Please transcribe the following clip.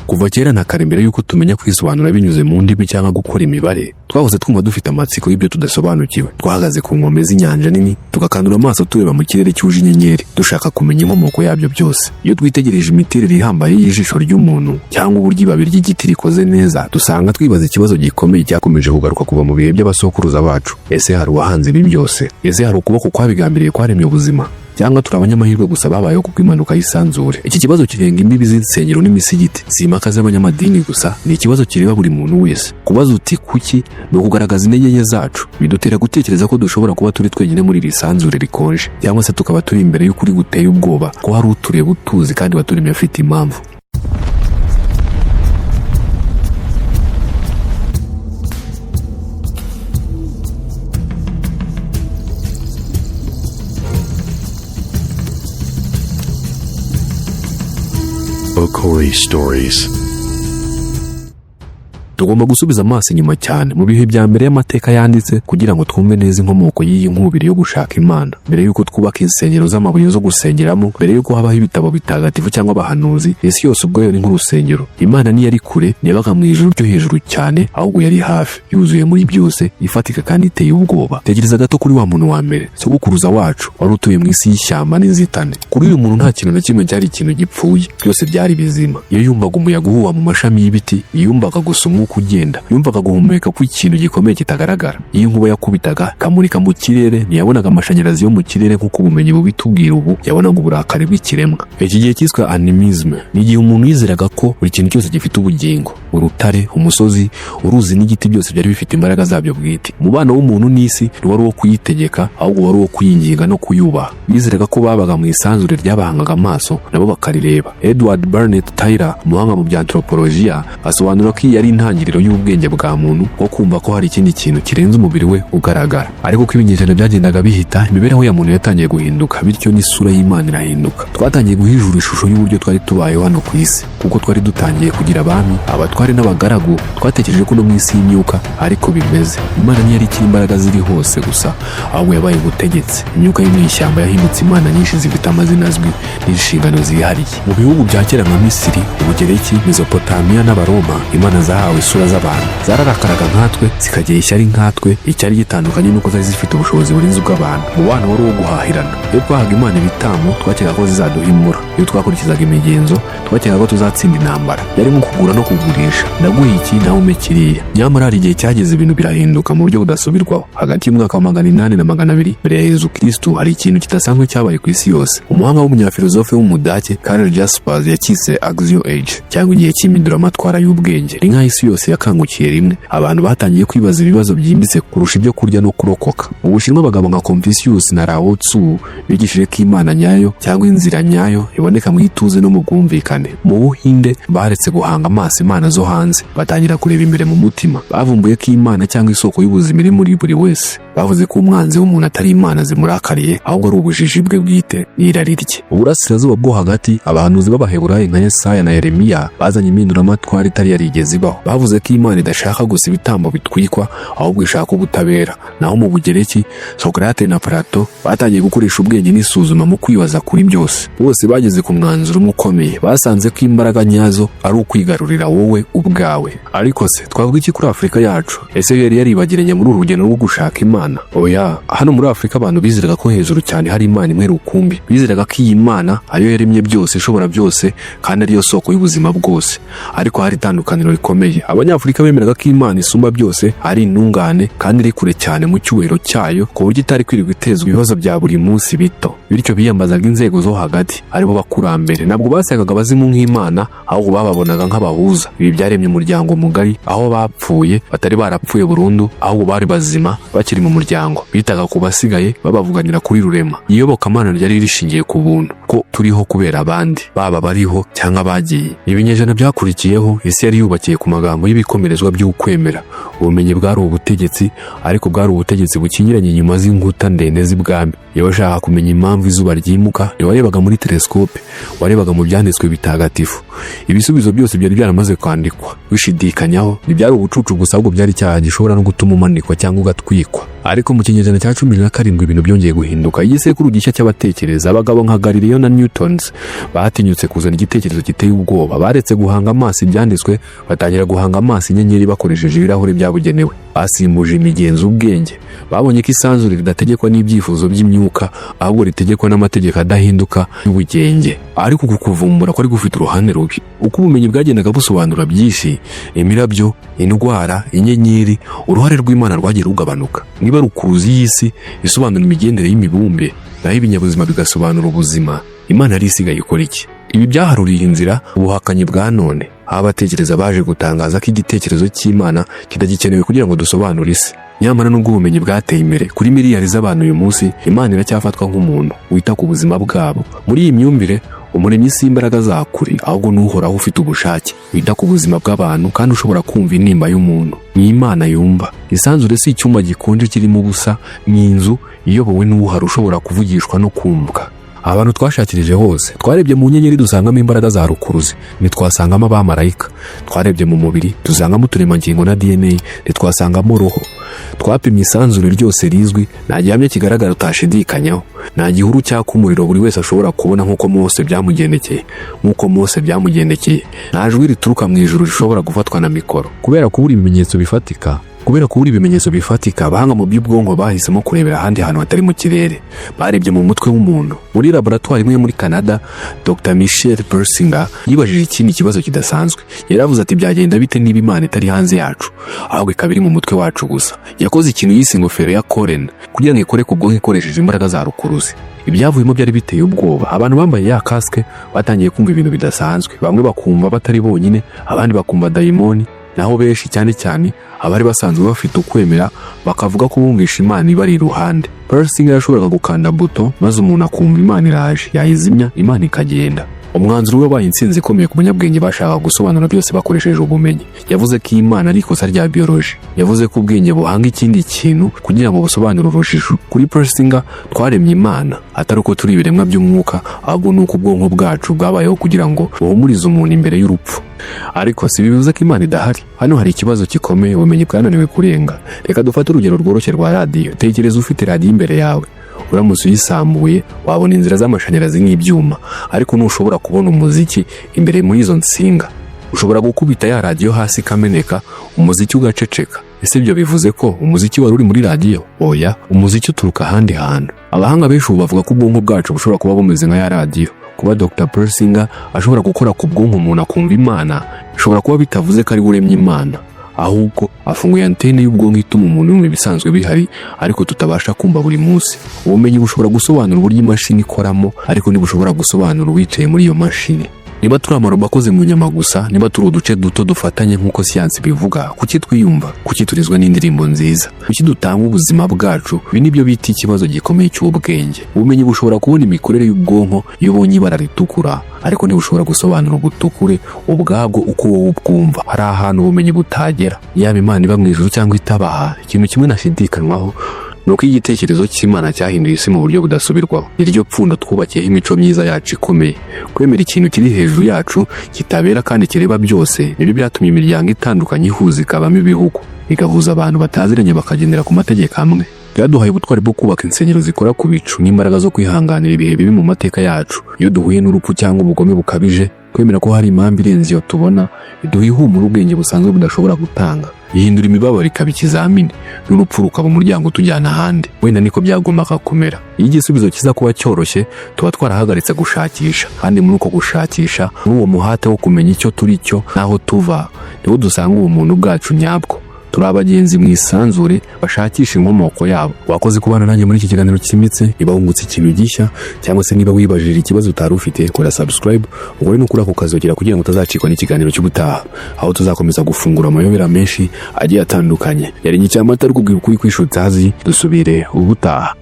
Kuva kera na kare mbere yuko tumenya kwisobanura binyuze mu ndimi cyangwa gukora imibare, twahoze twumva dufite amatsiko y'ibyo tudasobanukiwe. Twahagaze ku nkombe z'inyanja nini, tugakandura amaso tureba mu kirere cyuje inyenyeri, dushaka kumenya inkomoko yabyo byose. Iyo twitegereje imiterere ihambaye y'ijisho ry'umuntu cyangwa uburyo ibabi ry'igiti rikoze neza, dusanga twibaza ikibazo gikomeye cyakomeje kugaruka kuva mu bihe by'abasokuruza bacu. Ese hari uwahanze ibi byose? Ese hari ukuboko kwabigambiriye kwaremye ubuzima, cyangwa turi abanyamahirwe gusa babayeho kuko impanuka y'isanzure? Iki kibazo kirenga imbibi z'insengero n'imisigiti, si impaka z'abanyamadini gusa, ni ikibazo kireba buri muntu wese. Kubaza uti kuki ni ukugaragaza intege nke zacu, bidutera gutekereza ko dushobora kuba turi twenyine muri iri sanzure rikonje, cyangwa se tukaba turi imbere y'ukuri guteye ubwoba ko hari utureba utuzi kandi waturemye afite impamvu. Okori Stories. Tugomba gusubiza amaso inyuma cyane mu bihe bya mbere y'amateka yanditse kugira ngo twumve neza inkomoko y'iyi nkubiri yo gushaka Imana. Mbere yuko twubaka insengero z'amabuye zo gusengeramo, mbere yuko habaho ibitabo bitagatifu cyangwa abahanuzi, isi yose ubwo yari nk'urusengero. Imana ntiyari kure, yabaga mu ijuru ryo hejuru cyane, ahubwo yari hafi, yuzuye muri byose, ifatika kandi iteye ubwoba. Tekereza gato kuri wa muntu wa mbere, sogokuruza wacu, wari utuye mu isi y'ishyamba n'inzitane. Kuri uyu muntu nta kintu na kimwe cyari ikintu gipfuye, byose byari bizima. Iyo yumvaga umuyaga uhuha mu mashami y'ibiti, yumvaga gusa kugenda, yumvaga guhumeka kw'ikintu gikomeye kitagaragara. Iyo inkuba yakubitaga kamurika mu kirere, ntiyabonaga amashanyarazi yo mu kirere nk'uko ubumenyi bubitubwira ubu, yabonaga uburakari bw'ikiremwa. Iki gihe cyiswe animisme, ni igihe umuntu yizeraga ko buri kintu cyose gifite ubugingo. Urutare, umusozi, uruzi n'igiti byose byari bifite imbaraga zabyo bwite. Umubano w'umuntu n'isi ntiwari uwo kuyitegeka, ahubwo wari uwo kuyinginga no kuyubaha. Bizeraga ko babaga mu isanzure ryabahangaga amaso nabo bakarireba. Edward Burnett Tyler, umuhanga mu bya anthropologia, asobanura ko iyi yari intangiriro y'ubwenge bwa muntu wo kumva ko hari ikindi kintu kirenze umubiri we ugaragara. Ariko uko ibinyejana byagendaga bihita, imibereho ya muntu yatangiye guhinduka, bityo n'isura y'Imana irahinduka. Twatangiye guhijura ishusho y'uburyo twari tubayeho hano ku isi, kuko twari dutangiye kugira abami, abatware n'abagaragu. Twatekereje ko no mu isi y'imyuka ariko bimeze. Imana ntiyari ikiri imbaraga ziri hose gusa, ahubwo yabaye ubutegetsi. Imyuka yo mu ishyamba yahindutse imana nyinshi zifite amazina azwi n'inshingano zihariye. Mu bihugu bya kera nka Misiri, Ubugereki, Mesopotamiya n'Abaroma, imana zahawe isura z'abantu. Zararakaraga nkatwe, zikagira ishyari nkatwe, icyari gitandukanye nuko zari zifite ubushobozi burenze ubw'abantu. Mu bana wari uwo guhahirana. Iyo twahaga imana ibitambo, twakekaga ko zizaduhimura. Iyo twakurikizaga imigenzo, twakekaga ko tuzatsinda intambara. Yari nko kugura no kugurisha, ndaguha iki nawe umpe kiriya. Nyamara hari igihe cyageze ibintu birahinduka mu buryo budasubirwaho. Hagati y'umwaka wa 800 na 200 mbere ya Yezu Kristo, hari ikintu kidasanzwe cyabaye ku isi yose. Umuhanga w'umunyafilozofe w'umudage Karl Jaspers yakise Axial Age, cyangwa igihe cy'iminduramatwara y'ubwenge. Ni nk'aho isi yose yakangukiye rimwe. Abantu batangiye kwibaza ibibazo byimbitse kurusha ibyo kurya no kurokoka. Mu Bushinwa abagabo nka Confucius na Lao Tzu bigishije ko Imana nyayo cyangwa inzira nyayo iboneka mu ituze no mu bwumvikane. Mu Buhinde baretse guhanga amaso imana zo hanze, batangira kureba imbere mu mutima. Bavumbuye ko Imana cyangwa isoko y'ubuzima iri muri buri wese. Bavuze ko umwanzi w'umuntu atari imana zimurakariye, ahubwo ari ubujiji bwe bwite n'irari rye. Uburasirazuba bwo hagati, abahanuzi b'Abaheburayo nka Yesaya na Yeremiya bazanye impinduramatwara itari yarigeze ibaho. Bavuze ko Imana idashaka gusa ibitambo bitwikwa, ahubwo ishaka ubutabera. Naho mu Bugereki, Socrate na Plato batangiye gukoresha ubwenge n'isuzuma mu kwibaza kuri byose. Bose bageze ku mwanzuro umwe ukomeye. Basanze ko imbaraga nyazo ari ukwigarurira wowe ubwawe. Ariko se twavuga iki kuri Afurika yacu? Ese yari yaribagiranye muri uru rugendo rwo gushaka Imana? Oya, hano muri Afurika abantu bizeraga ko hejuru cyane hari Imana imwe rukumbi. Bizeraga ko iyi Imana ariyo yaremye byose, ishobora byose, kandi ariyo soko y'ubuzima bwose. Ariko hari itandukaniro rikomeye. Abanyafurika bemeraga ko Imana isumba byose, ari intungane kandi iri kure cyane mu cyubahiro cyayo, ku buryo itari kwirirwa itezwa ibibazo bya buri munsi bito. Bityo biyambazaga inzego zo hagati, aribo bakurambere. Ntabwo basagaga abazimu nk'Imana, ahubwo bababonaga nk'abahuza. Ibi byaremye umuryango mugari, aho bapfuye batari barapfuye burundu, ahubwo bari bazima bakiri mu muryango. Bitaga ku basigaye babavuganira kuri rurema. Iyobokamana ryari rishingiye ku buntu, ko turiho kubera abandi, baba bariho cyangwa bagiye. Ibinyejana byakurikiyeho, isi yari yubakiye ku magambo y'ibikomerezwa by'ukwemera. Ubumenyi bwari ubutegetsi, ariko bwari ubutegetsi bukingiranye inyuma z'inkuta ndende z'ibwami. Iyo washaka kumenya impamvu izuba ryimuka, ntiwarebaga muri telescope, warebaga mu byanditswe bitagatifu. Ibisubizo byose byari byaramaze kwandikwa. Wishidikanyaho, ntibyari ubucucu gusa, ahubwo byari icyaha gishobora no gutuma umanikwa cyangwa ugatwikwa. Ariko mu kinyejana cya 17 ibintu byongeye guhinduka. Igisekuru gishya cy'abatekereza, abagabo nka Galileo na Newton batinyutse kuzana igitekerezo giteye ubwoba. Baretse guhanga amaso ibyanditswe, batangira guhanga amaso inyenyeri bakoresheje ibirahure byabugenewe. Basimbuje imigenzo ubwenge. Babonye ko isanzure ridategekwa n'ibyifuzo by'imyuka, ahubwo ritegekwa n'amategeko adahinduka y'ubugenge. Ariko kukuvumbura ko ari gufite uruhande rubi. Uko ubumenyi bwagendaga busobanura byinshi, imirabyo, indwara, inyenyeri, uruhare rw'Imana rwagiye rugabanuka. Niba rukuruzi y'isi isobanura imigendere y'imibumbe, naho ibinyabuzima bigasobanura ubuzima, Imana yari isigaye ikora iki? Ibi byaharuriye inzira ubuhakanyi bwa none. Abatekereza baje gutangaza ko igitekerezo cy'Imana kidagikenewe kugira ngo dusobanure isi. Nyamara nubwo ubumenyi bwateye imbere, kuri miliyari z'abantu uyu munsi, Imana iracyafatwa nk'umuntu wita ku buzima bwabo. Muri iyi myumvire, Umuremyi si imbaraga zakuri, ahubwo n'uhoraho ufite ubushake wita ku buzima bw'abantu kandi ushobora kumva intimba y'umuntu. Ni Imana yumva. Isanzure si icyumba gikonje kirimo ubusa, ni inzu iyobowe n'uhari ushobora kuvugishwa no kumvwa. Abantu twashakirije hose, twarebye mu nyenyeri dusangamo imbaraga za rukuruzi, ntitwasangamo abamarayika. Twarebye mu mubiri, dusangamo uturemangingo na DNA, ntitwasangamo roho. Twapimye isanzure ryose rizwi, nta gihamya kigaragara utashidikanyaho, nta gihuru cyaka umuriro buri wese ashobora kubona nk'uko Mose byamugendekeye. Nta jwi rituruka mu ijuru rishobora gufatwa na mikoro. Kubera kubura ibimenyetso bifatika, abahanga mu by'ubwonko bahisemo kurebera ahandi hantu hatari mu kirere. Barebye mu mutwe w'umuntu. Muri laboratoire imwe muri Canada, Dr. Michel Persinger yibajije ikindi kibazo kidasanzwe. Yaravuze ati byagenda bite niba Imana itari hanze yacu, ahubwo ikaba iri mu mutwe wacu gusa? Yakoze ikintu yise ingofero ya Coren kugira ngo ikore ku bwonko ikoresheje imbaraga za rukuruzi. Ibyavuyemo byari biteye ubwoba. Abantu bambaye ya casque batangiye kumva ibintu bidasanzwe. Bamwe bakumva batari bonyine, abandi bakumva dayimoni, naho benshi cyane abari basanzwe bafite ukwemera bakavuga ko bumvisha Imana ibari iruhande. Persinger yashoboraga gukanda buto maze umuntu akumva Imana iraje, yayizimya Imana ikagenda. Umwanzuro we wabaye intsinzi ikomeye ku banyabwenge bashaka gusobanura byose bakoresheje ubumenyi. Yavuze ko Imana ari ikosa rya biology. Yavuze ko ubwenge buhanga ikindi kintu kugira ngo busobanure urujijo. Kuri Persinger, twaremye Imana atari uko turi ibiremwa by'umwuka, ahubwo nuko ubwonko bwacu bwabayeho kugira ngo buhumurize umuntu imbere y'urupfu. Ariko si bivuze ko Imana idahari. Hano hari ikibazo gikomeye ubumenyi bwananiwe kurenga. Reka dufate urugero rworoshye rwa radio. Tekereza ufite radio imbere yawe. Uramutse uyisambuye wabona inzira z'amashanyarazi n'ibyuma, ariko ntushobora kubona umuziki imbere muri izo nsinga. Ushobora gukubita ya radio hasi kameneka, umuziki ugaceceka. Ese ibyo bivuze ko umuziki wari uri muri radio? Oya, umuziki uturuka ahandi hantu. Abahanga benshi bavuga ko ubwonko bwacu bushobora kuba bumeze nka ya radio. Kuba Dr. Persinger ashobora gukora ku bwonko umuntu akumva Imana, bishobora kuba bitavuze ko ari uremye Imana, ahubwo afunguye antene y'ubwonko ituma umuntu yumva ibisanzwe bihari ariko tutabasha kumva buri munsi. Ubumenyi bushobora gusobanura uburyo imashini ikoramo, ariko ntibushobora gusobanura uwicaye muri iyo mashini. Niba turi amarobo akoze mu nyama gusa, niba turi uduce duto dufatanye nk'uko siyansi bivuga, kuki twiyumva? Kuki turizwa n'indirimbo nziza? Kuki dutanga ubuzima bwacu? Ibi nibyo bita ikibazo gikomeye cy'ubwenge. Ubumenyi bushobora kubona imikorere y'ubwonko iyo ubonye ibara ritukura, ariko ntibushobora gusobanura ubutukure ubwabwo uko wowe ubwumva. Hari ahantu ubumenyi butagera. Yaba Imana iba mu ijuru cyangwa itabaha, ikintu kimwe nashidikanywaho nuko igitekerezo cy'Imana cyahinduye isi mu buryo budasubirwaho. Iryo pfundo twubakiyeho imico myiza yacu ikomeye. Kwemera ikintu kiri hejuru yacu kitabera kandi kireba byose, nibyo byatumye imiryango itandukanye ihuza ikabamo ibihugu, igahuza abantu bataziranye bakagendera ku mategeko amwe. Byaduhaye ubutwari bwo kubaka insengero zikora ku bicu n'imbaraga zo kwihanganira ibihe bibi mu mateka yacu. Iyo duhuye n'urupfu cyangwa ubugome bukabije, kwemera ko hari impamvu irenze iyo tubona biduha ihumura ubwenge busanzwe budashobora gutanga. Ihindura imibabaro ikaba ikizamini, n'urupfu rukaba umuryango utujyana ahandi. Wenda niko byagombaga kumera. Iyo igisubizo kiza kuba cyoroshye, tuba twarahagaritse gushakisha, kandi muri uko gushakisha, muri uwo muhate wo kumenya icyo turi cyo n'aho tuva, niho dusanga ubumuntu bwacu nyabwo. Turi abagenzi mu isanzure bashakisha inkomoko yabo. Wakoze kubana nanjye muri iki kiganiro cyimitse. Niba wungutse ikintu gishya cyangwa se niba wibajije ikibazo utari ufite, kora subscribe ugore no kuri ako kazogera kugira ngo utazacikwa n'ikiganiro cy'ubutaha, aho tuzakomeza gufungura amayobera menshi agiye atandukanye. Yari Nyicyamata ari kubwira ukuri kwishutazi. Dusubire ubutaha.